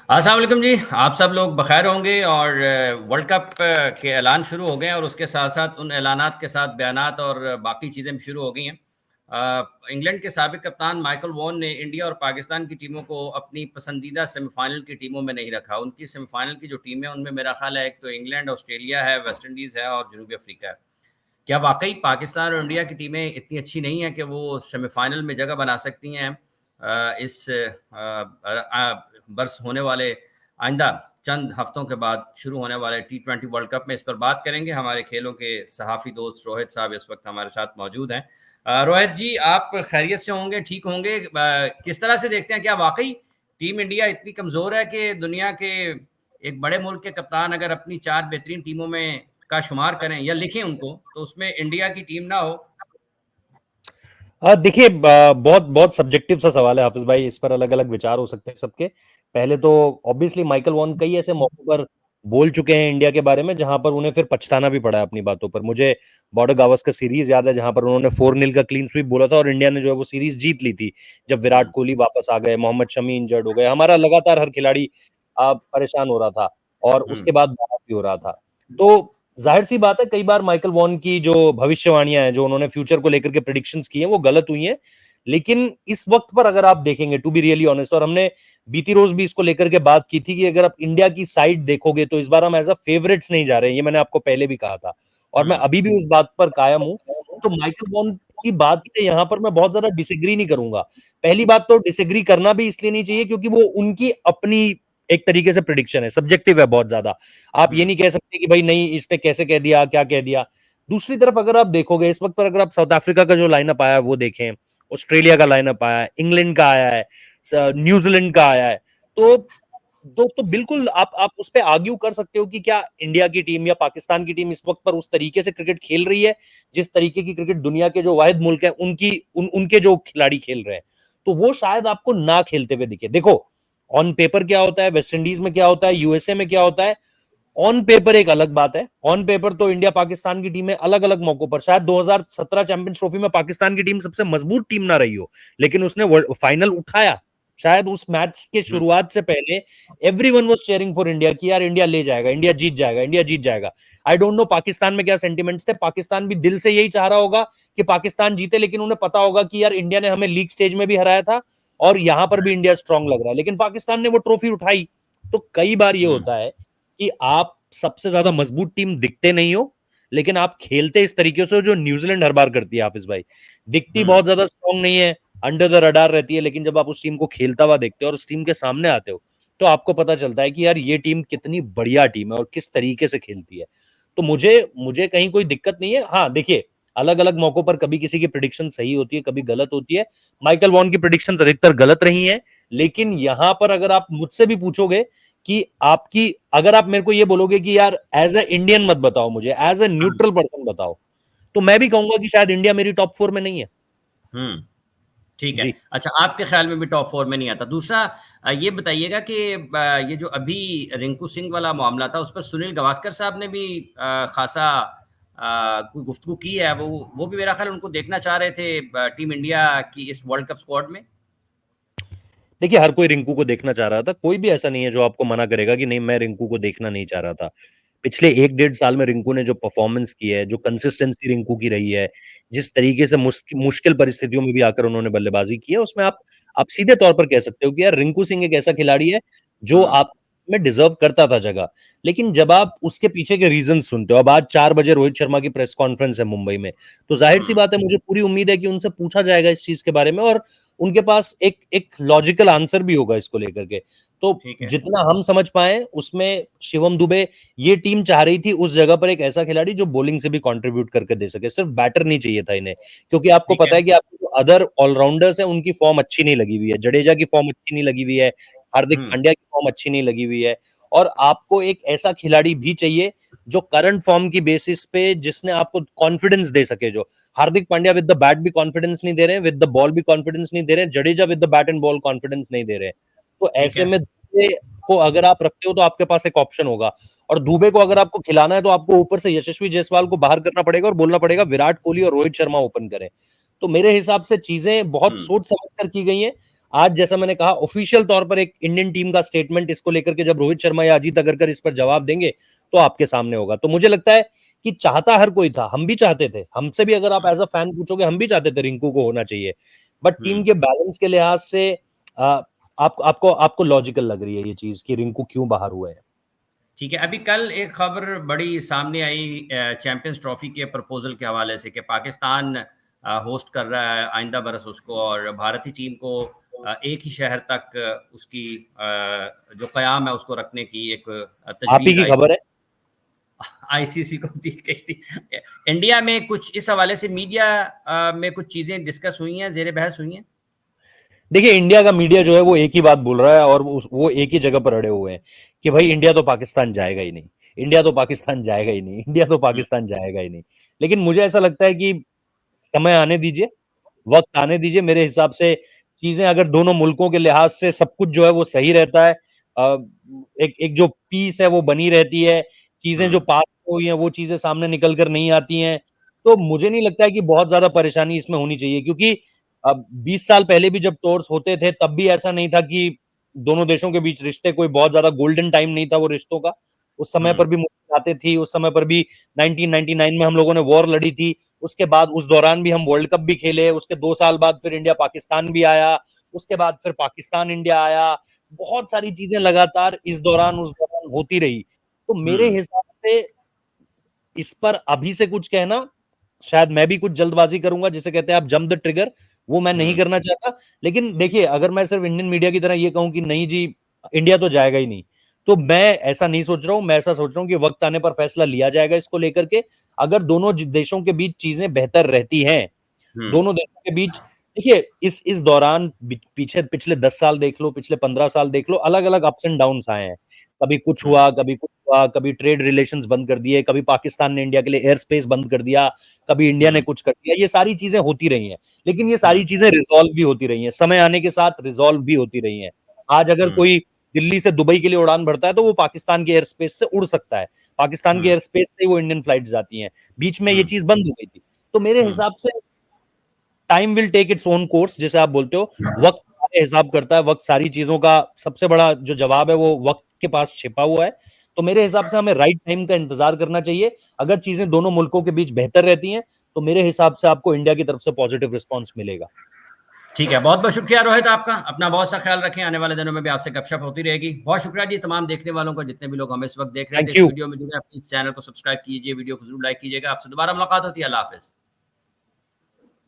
अस्सलाम वालेकुम जी। आप सब लोग बखैर होंगे और वर्ल्ड कप के ऐलान शुरू हो गए हैं और उसके साथ-साथ उन ऐलानात के साथ बयानात और बाकी चीज़ें भी शुरू हो गई हैं। इंग्लैंड के साबिक कप्तान माइकल वॉन ने इंडिया और पाकिस्तान की टीमों को अपनी पसंदीदा सेमीफ़ाइनल की टीमों में नहीं रखा। उनकी सेमीफ़ाइनल की जो टीमें हैं, उनमें मेरा ख़्याल है एक तो इंग्लैंड, ऑस्ट्रेलिया है, वेस्ट इंडीज़ है और जनूबी अफ़्रीका है। क्या वाक़ई पाकिस्तान और इंडिया की टीमें इतनी अच्छी नहीं हैं कि वो सेमीफ़ाइनल में जगह बना सकती हैं इस बर्स होने वाले आइंदा चंद हफ्तों के बाद शुरू होने वाले टी20 वर्ल्ड कप में? इस पर बात करेंगे। हमारे खेलों के सहाफ़ी दोस्त रोहित साहब इस वक़्त हमारे साथ मौजूद हैं। रोहित जी, आप खैरियत से होंगे, ठीक होंगे? किस तरह से देखते हैं, क्या वाक़ई टीम इंडिया इतनी कमज़ोर है कि दुनिया के एक बड़े मुल्क के कप्तान अगर अपनी 4 बेहतरीन टीमों में का शुमार करें या लिखें उनको, तो उसमें इंडिया की टीम ना हो? देखिए, बहुत बहुत सब्जेक्टिव सा सवाल है हाफिज भाई। इस पर अलग अलग विचार हो सकते हैं सबके। पहले तो ऑब्वियसली माइकल वॉन कई ऐसे मौकों पर बोल चुके हैं इंडिया के बारे में जहां पर उन्हें फिर पछताना भी पड़ा है अपनी बातों पर। मुझे बॉर्डर गावस्कर सीरीज याद है जहां पर उन्होंने 4-0 का क्लीन स्वीप बोला था और इंडिया ने जो है वो सीरीज जीत ली थी। जब विराट हुँ, कोहली वापस आ गए, मोहम्मद शमी इंजर्ड हो गए, हमारा लगातार हर खिलाड़ी परेशान हो रहा था और हुँ, उसके बाद बाहर भी हो रहा था। तो जाहिर सी बात है, कई बार माइकल वॉन की जो भविष्यवाणियां हैं, जो उन्होंने फ्यूचर को लेकर के प्रिडिक्शंस की हैं, वो गलत हुई हैं। लेकिन इस वक्त पर अगर आप देखेंगे, टू बी रियली ऑनेस्ट, और हमने बीती रोज भी इसको लेकर के बात की थी कि अगर आप इंडिया की साइड देखोगे तो इस बार हम एज अ फेवरेट्स नहीं जा रहे हैं। ये मैंने आपको पहले भी कहा था और मैं हुँ, अभी भी उस बात पर कायम हूं। तो माइकल वॉन की बात से यहां पर मैं बहुत ज्यादा डिसएग्री नहीं करूंगा। पहली बात तो डिसएग्री करना भी इसलिए नहीं चाहिए क्योंकि वो उनकी अपनी एक तरीके से प्रिडिक्शन है, सब्जेक्टिव है बहुत ज्यादा। आप ये हुँ, नहीं कह सकते कि भाई नहीं, इसने कैसे कह दिया, क्या कह दिया। दूसरी तरफ अगर आप देखोगे इस वक्त पर, अगर आप साउथ अफ्रीका का जो लाइनअप आया है वो देखें, ऑस्ट्रेलिया का लाइनअप आया है, इंग्लैंड का आया है, न्यूजीलैंड का आया है, तो तो बिल्कुल आप उस पे आर्ग्यू कर सकते हो कि क्या इंडिया की टीम या पाकिस्तान की टीम इस वक्त पर उस तरीके से क्रिकेट खेल रही है जिस तरीके की क्रिकेट दुनिया के जो वाहिद मुल्क है उनके जो खिलाड़ी खेल रहे हैं। तो वो शायद आपको ना खेलते हुए दिखे। देखो, ऑन पेपर क्या होता है, वेस्ट इंडीज में क्या होता है, यूएसए में क्या होता है, ऑन पेपर एक अलग बात है। ऑन पेपर तो इंडिया पाकिस्तान की टीमें अलग अलग मौकों पर, शायद 2017 चैंपियंस ट्रॉफी में पाकिस्तान की टीम सबसे मजबूत टीम ना रही हो, लेकिन उसने फाइनल उठाया। शायद उस मैच के हुँ, शुरुआत से पहले everyone was cheering for India कि यार इंडिया ले जाएगा, इंडिया जीत जाएगा, इंडिया जीत जाएगा। आई डोंट नो पाकिस्तान में क्या सेंटिमेंट्स थे। पाकिस्तान भी दिल से यही चाह रहा होगा कि पाकिस्तान जीते, लेकिन उन्हें पता होगा कि यार इंडिया ने हमें लीग स्टेज में भी हराया था और यहां पर भी इंडिया स्ट्रांग लग रहा है, लेकिन पाकिस्तान ने वो ट्रॉफी उठाई। तो कई बार ये हुँ, होता है कि आप सबसे ज्यादा मजबूत टीम दिखते नहीं हो, लेकिन आप खेलते इस तरीके से हो जो न्यूजीलैंड हर बार करती है हाफिज भाई। दिखती हुँ, बहुत ज्यादा स्ट्रांग नहीं है, अंडर द रडार रहती है, लेकिन जब आप उस टीम को खेलता हुआ देखते हो और उस टीम के सामने आते हो तो आपको पता चलता है कि यार ये टीम कितनी बढ़िया टीम है और किस तरीके से खेलती है। तो मुझे मुझे कहीं कोई दिक्कत नहीं है। हाँ देखिए, अलग अलग मौकों पर कभी किसी की प्रिडिक्शन सही होती है, कभी गलत होती है। माइकल वॉन की प्रिडिक्शन अधिकतर गलत रही है। लेकिन यहां पर अगर आप मुझसे भी पूछोगे कि आपकी, अगर आप मेरे को ये बोलोगे कि यार एज ए इंडियन मत बताओ, मुझे as a uh, neutral person बताओ, तो मैं भी कहूंगा कि शायद इंडिया मेरी टॉप 4 में नहीं है। हुँ। ठीक है। जी। अच्छा, आपके ख़्याल में भी टॉप 4 में नहीं आता। दूसरा, ये बताइएगा कि ये जो अभी रिंकू सिंह वाला मामला था, उस पर सुनील गावस्कर साहब ने भी ख़ासा कोई गुफ्तगू की है। वो भी मेरा ख़्याल है उनको देखना चाह रहे थे टीम इंडिया की इस वर्ल्ड कप स्क्वाड में। देखिए, हर कोई रिंकू को देखना चाह रहा था। कोई भी ऐसा नहीं है जो आपको मना करेगा कि नहीं मैं रिंकू को देखना नहीं चाह रहा था। पिछले 1 डेढ़ साल में रिंकू ने जो परफॉर्मेंस की है, जो कंसिस्टेंसी रिंकू की रही है, जिस तरीके से मुश्किल परिस्थितियों में भी आकर उन्होंने बल्लेबाजी की है, उसमें आप सीधे तौर पर कह सकते हो कि यार रिंकू सिंह एक ऐसा खिलाड़ी है जो हुँ, आप में डिजर्व करता था जगह। लेकिन जब आप उसके पीछे के रीजन सुनते हो, अब आज 4 बजे रोहित शर्मा की प्रेस कॉन्फ्रेंस है मुंबई में, तो जाहिर सी हुँ, बात है, मुझे पूरी उम्मीद है कि उनसे पूछा जाएगा इस चीज के बारे में और उनके पास एक एक लॉजिकल आंसर भी होगा इसको लेकर के। तो ठीक है। जितना हम समझ पाए उसमें शिवम दुबे, ये टीम चाह रही थी उस जगह पर एक ऐसा खिलाड़ी जो बॉलिंग से भी कंट्रीब्यूट करके दे सके, सिर्फ बैटर नहीं चाहिए था इन्हें। क्योंकि आपको ठीक पता है। है कि आपके जो अदर ऑलराउंडर्स हैं उनकी फॉर्म अच्छी नहीं लगी हुई है, जडेजा की फॉर्म अच्छी नहीं लगी हुई है, हार्दिक हुँ, पांड्या की फॉर्म अच्छी नहीं लगी हुई है। और आपको एक ऐसा खिलाड़ी भी चाहिए जो करंट फॉर्म की बेसिस पे, जिसने आपको कॉन्फिडेंस दे सके। जो Hardik Pandya with the bat भी कॉन्फिडेंस नहीं दे रहे हैं, विद द बॉल भी कॉन्फिडेंस नहीं दे रहे हैं, Jadeja with the bat and ball confidence नहीं दे रहे हैं। तो ठीक ऐसे है। में दुबे को अगर आप रखते हो तो आपके पास एक ऑप्शन होगा। और दुबे को अगर आपको खिलाना है तो आपको ऊपर से यशस्वी जायसवाल को बाहर करना पड़ेगा और बोलना पड़ेगा विराट कोहली और रोहित शर्मा ओपन करें। तो मेरे हिसाब से चीजें बहुत हुँ, सोच समझ कर की गई हैं। आज जैसा मैंने कहा ऑफिशियल तौर पर एक इंडियन टीम का स्टेटमेंट इसको लेकर के जब रोहित शर्मा या अजीत अगरकर इस पर जवाब देंगे तो आपके सामने होगा। तो मुझे लगता है कि चाहता हर कोई था, हम भी चाहते थे, हमसे भी अगर आप एज अ फैन पूछोगे हम भी चाहते थे रिंकू को होना चाहिए, बट टीम के बैलेंस के लिहाज से आपको आपको लॉजिकल लग रही है ये चीज कि रिंकू क्यों बाहर हुए हैं। ठीक है, अभी कल एक खबर बड़ी सामने आई चैंपियंस ट्रॉफी के प्रपोजल के हवाले से कि पाकिस्तान होस्ट कर रहा है आइंदा बरस उसको, और भारतीय टीम को एक ही शहर तक उसकी जो क़याम है उसको रखने की एक आप ही तजवीज़ की खबर है। आईसीसी को दी गई थी। इंडिया में कुछ इस हवाले से मीडिया में कुछ चीज़ें डिस्कस हुई हैं, ज़ेर बहस हुई हैं? देखिए इंडिया का मीडिया जो है वो एक ही बात बोल रहा है और वो एक ही जगह पर अड़े हुए हैं कि भाई इंडिया तो पाकिस्तान जाएगा ही नहीं, इंडिया तो पाकिस्तान जाएगा ही नहीं, इंडिया तो हुँ, पाकिस्तान जाएगा ही नहीं। लेकिन मुझे ऐसा लगता है कि समय आने दीजिए, वक्त आने दीजिए। मेरे हिसाब से चीजें अगर दोनों मुल्कों के लिहाज से सब कुछ जो है वो सही रहता है, एक एक जो पीस है वो बनी रहती है, चीजें जो हुँ, पास हुई हैं वो चीजें सामने निकल कर नहीं आती हैं, तो मुझे नहीं लगता है कि बहुत ज्यादा परेशानी इसमें होनी चाहिए। क्योंकि अब 20 साल पहले भी जब टूर्स होते थे तब भी ऐसा नहीं था कि दोनों देशों के बीच रिश्ते कोई बहुत ज्यादा गोल्डन टाइम नहीं था वो रिश्तों का। उस समय हुँ, पर भी मुश्किल आती थी, उस समय पर भी 1999 में हम लोगों ने वॉर लड़ी थी, उसके बाद उस दौरान भी हम वर्ल्ड कप भी खेले, उसके 2 साल बाद फिर इंडिया पाकिस्तान भी आया, उसके बाद फिर पाकिस्तान इंडिया आया, बहुत सारी चीजें लगातार इस दौरान उस दौरान होती रही। तो मेरे हुँ, हिसाब से इस पर अभी से कुछ कहना, शायद मैं भी कुछ जल्दबाजी करूंगा, जिसे कहते हैं आप जंप द ट्रिगर, वो मैं नहीं हुँ, करना चाहता। लेकिन देखिए अगर मैं सिर्फ इंडियन मीडिया की तरह ये कहूं कि नहीं जी इंडिया तो जाएगा ही नहीं, तो मैं ऐसा नहीं सोच रहा हूं। मैं ऐसा सोच रहा हूं कि वक्त आने पर फैसला लिया जाएगा इसको लेकर के। अगर दोनों देशों के बीच चीजें बेहतर रहती हैं, हुँ, दोनों देशों के बीच, देखिए इस दौरान पीछे पिछले 10 साल देख लो, पिछले 15 साल देख लो, अलग अलग अप्स एंड डाउन्स आए हैं। कभी कुछ हुँ, हुआ, कभी कुछ हुआ, कभी ट्रेड रिलेशंस बंद कर दिए, कभी पाकिस्तान ने इंडिया के लिए एयर स्पेस बंद कर दिया, कभी इंडिया ने हुँ, कुछ कर दिया। ये सारी चीजें होती रही हैं, लेकिन ये हुँ, सारी चीजें रिजॉल्व भी होती रही हैं, समय आने के साथ रिजॉल्व भी होती रही हैं। आज अगर हुँ, कोई दिल्ली से दुबई के लिए उड़ान भरता है तो वो पाकिस्तान के एयर स्पेस से उड़ सकता है, पाकिस्तान के हुँ, एयर स्पेस से ही वो इंडियन फ्लाइट्स जाती हैं। बीच में ये हुँ, चीज बंद हो गई थी। तो मेरे हुँ, हिसाब से time will take its own course, जैसे आप बोलते हो, वक्त सारे हिसाब करता है, वक्त सारी चीजों का सबसे बड़ा जो जवाब है वो वक्त के पास छिपा हुआ है। तो मेरे हिसाब से हमें राइट टाइम का इंतजार करना चाहिए। अगर चीजें दोनों मुल्कों के बीच बेहतर रहती हैं तो मेरे हिसाब से आपको इंडिया की तरफ से पॉजिटिव रिस्पॉन्स मिलेगा। ठीक है, बहुत-बहुत शुक्रिया रोहित आपका। अपना बहुत सा ख्याल रखें, आने वाले दिनों में भी आपसे गपशप होती रहेगी। बहुत शुक्रिया जी तमाम देखने वालों का, जितने भी लोग हमें इस वक़्त देख रहे थे। थैंक इस यू। वीडियो में जुड़े, अपने इस चैनल को सब्सक्राइब कीजिए, वीडियो को ज़रूर लाइक कीजिएगा। आपसे दोबारा मुलाकात होती है। अल्लाह हाफ़िज़।